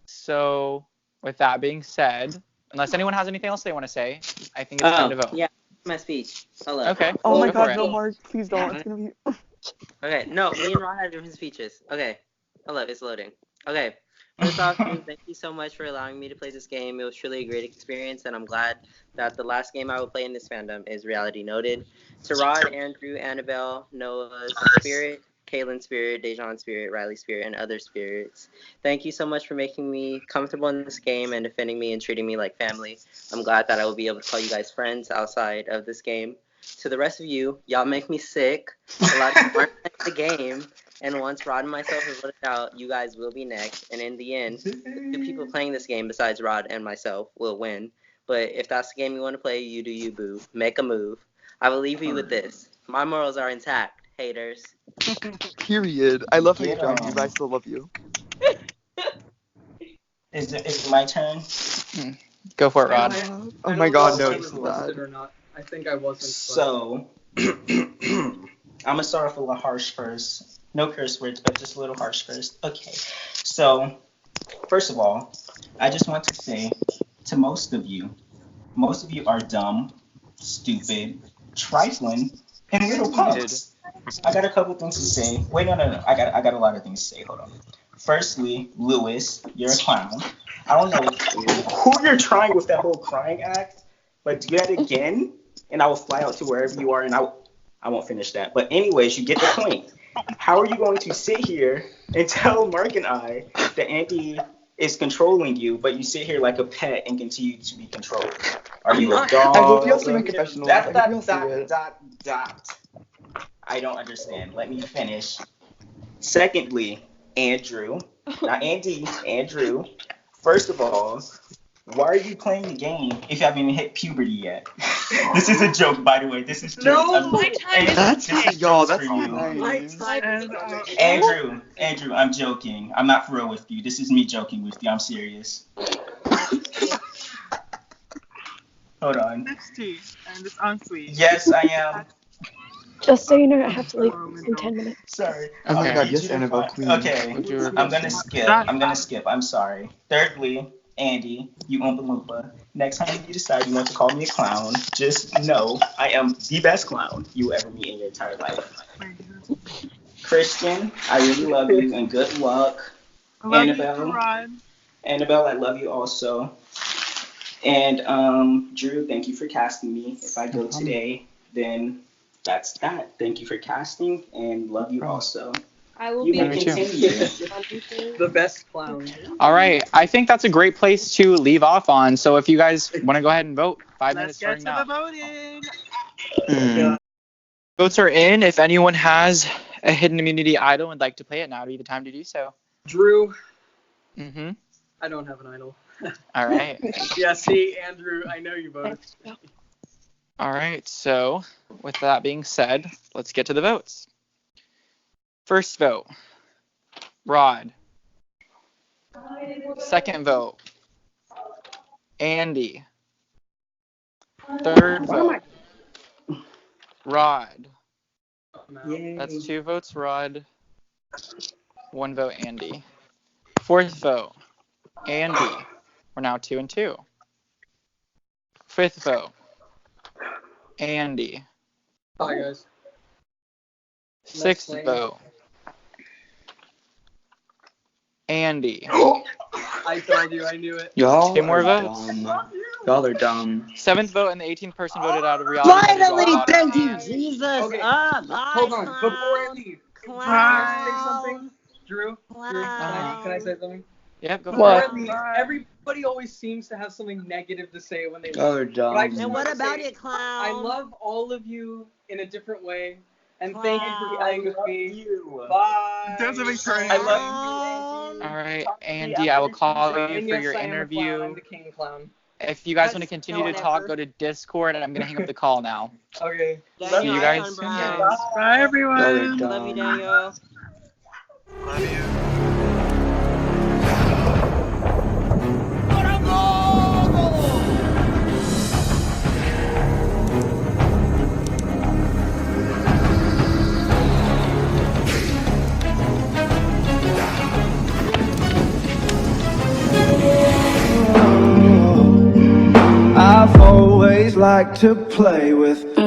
Speaker 10: So with that being said, unless anyone has anything else they want to say, I think it's time to vote.
Speaker 11: Yeah, my speech. Hello.
Speaker 10: Okay.
Speaker 3: Oh my
Speaker 10: go
Speaker 3: god,
Speaker 10: for
Speaker 3: no,
Speaker 10: it.
Speaker 3: Mark. Please don't. It's gonna be...
Speaker 11: Okay, no, me and Ron had different speeches. Okay. Hello, it's loading. Okay. First off, Drew, thank you so much for allowing me to play this game. It was truly a great experience, and I'm glad that the last game I will play in this fandom is Realitynoted. To Rod, Andrew, Annabelle, Noah's Spirit, Kaylin's Spirit, Dejan's Spirit, Riley's Spirit, and other spirits, thank you so much for making me comfortable in this game and defending me and treating me like family. I'm glad that I will be able to call you guys friends outside of this game. To the rest of you, y'all make me sick. A lot of you aren't playing the game. And once Rod and myself have voted out, you guys will be next. And in the end, the two people playing this game besides Rod and myself will win. But if that's the game you want to play, you do you, boo. Make a move. I will leave you with this. My morals are intact, haters.
Speaker 3: Period. I love how you dragged me, but I still love you.
Speaker 6: Is it my turn?
Speaker 10: Go for it, Rod.
Speaker 3: Oh my god, no,
Speaker 5: I
Speaker 3: this is
Speaker 5: was listed
Speaker 3: bad.
Speaker 5: or not. I think I wasn't.
Speaker 6: So, I'm gonna start off a little harsh first. No curse words, but just a little harsh first. Okay. So, first of all, I just want to say to most of you are dumb, stupid, trifling, and little punks. I got a couple things to say. Wait, no. I got a lot of things to say. Hold on. Firstly, Lewis, you're a clown. I don't know who you're trying with that whole crying act, but do that again, and I will fly out to wherever you are, and I won't finish that. But anyways, you get the point. How are you going to sit here and tell Mark and I that Andy is controlling you, but you sit here like a pet and continue to be controlled? Are you a dog?
Speaker 3: I hope y'all see my confessional.
Speaker 6: I don't understand. Let me finish. Secondly, Andrew, not Andy, Andrew. First of all, why are you playing the game if you haven't even hit puberty yet? This is a joke, by the way. This is
Speaker 12: No, my time is
Speaker 3: That's y'all. That's
Speaker 6: for you.
Speaker 3: nice.
Speaker 6: Andrew, I'm joking. I'm not for real with you. This is me joking with you. I'm serious. Hold on.
Speaker 8: And it's unsweet.
Speaker 6: Yes, I am.
Speaker 9: Just so you know, I have to leave in 10 minutes.
Speaker 6: Sorry.
Speaker 3: Oh my
Speaker 10: Okay.
Speaker 3: god, yes, Annabelle, please.
Speaker 6: Okay, I'm gonna skip. I'm sorry. Thirdly, Andy, you Oompa Loompa. Next time you decide you want to call me a clown, just know I am the best clown you will ever meet in your entire life. Christian, I really love you and good luck. Annabelle, I love you also. And Drew, thank you for casting me. If I go today, then that's that. Thank you for casting and love you also.
Speaker 12: I will
Speaker 6: You
Speaker 12: be
Speaker 6: may continue.
Speaker 5: The best clown.
Speaker 10: All right. I think that's a great place to leave off on. So if you guys want to go ahead and vote, 5 minutes starting now.
Speaker 8: Let's get to the voting.
Speaker 10: Votes are in. If anyone has a hidden immunity idol and would like to play it, now would be the time to do so.
Speaker 5: Drew.
Speaker 10: Mm-hmm.
Speaker 5: I don't have an idol.
Speaker 10: All right.
Speaker 5: Yeah, see, Andrew, I know you voted.
Speaker 10: All right. So, with that being said, let's get to the votes. First vote, Rod. Second vote, Andy. Third vote, Rod. That's 2 votes, Rod. 1 vote, Andy. Fourth vote, Andy. We're now 2 and 2. Fifth vote, Andy.
Speaker 5: Bye, guys.
Speaker 10: Sixth vote, Andy.
Speaker 5: I told you, I knew it.
Speaker 3: Y'all
Speaker 10: 2 more
Speaker 3: are
Speaker 10: votes.
Speaker 3: dumb. Y'all are dumb.
Speaker 10: 7th vote, and the 18th person voted out of reality.
Speaker 11: Finally, thank you, Jesus.
Speaker 5: Okay, hold on. Before I leave, can I say something? Drew? Can I say something?
Speaker 10: Yeah, go
Speaker 5: Before
Speaker 10: for
Speaker 5: I leave, everybody always seems to have something negative to say when they
Speaker 3: Y'all are
Speaker 5: leave.
Speaker 3: dumb.
Speaker 5: But I just
Speaker 11: And
Speaker 5: wanna
Speaker 11: what about
Speaker 5: say,
Speaker 11: it, clown?
Speaker 5: I love all of you in a different way. And thank you for playing with me. Bye. I love you.
Speaker 10: All right, Andy, I will call you
Speaker 5: And
Speaker 10: for
Speaker 5: yes,
Speaker 10: your
Speaker 5: I am the clown.
Speaker 10: interview.
Speaker 5: I'm the king clown.
Speaker 10: If you guys want to continue to talk, go to Discord, and I'm going to hang up the call now.
Speaker 5: Okay.
Speaker 10: See you guys soon, guys.
Speaker 8: Bye, everyone.
Speaker 3: Y'all are dumb.
Speaker 11: Love you, Daniel.
Speaker 1: I've always liked to play with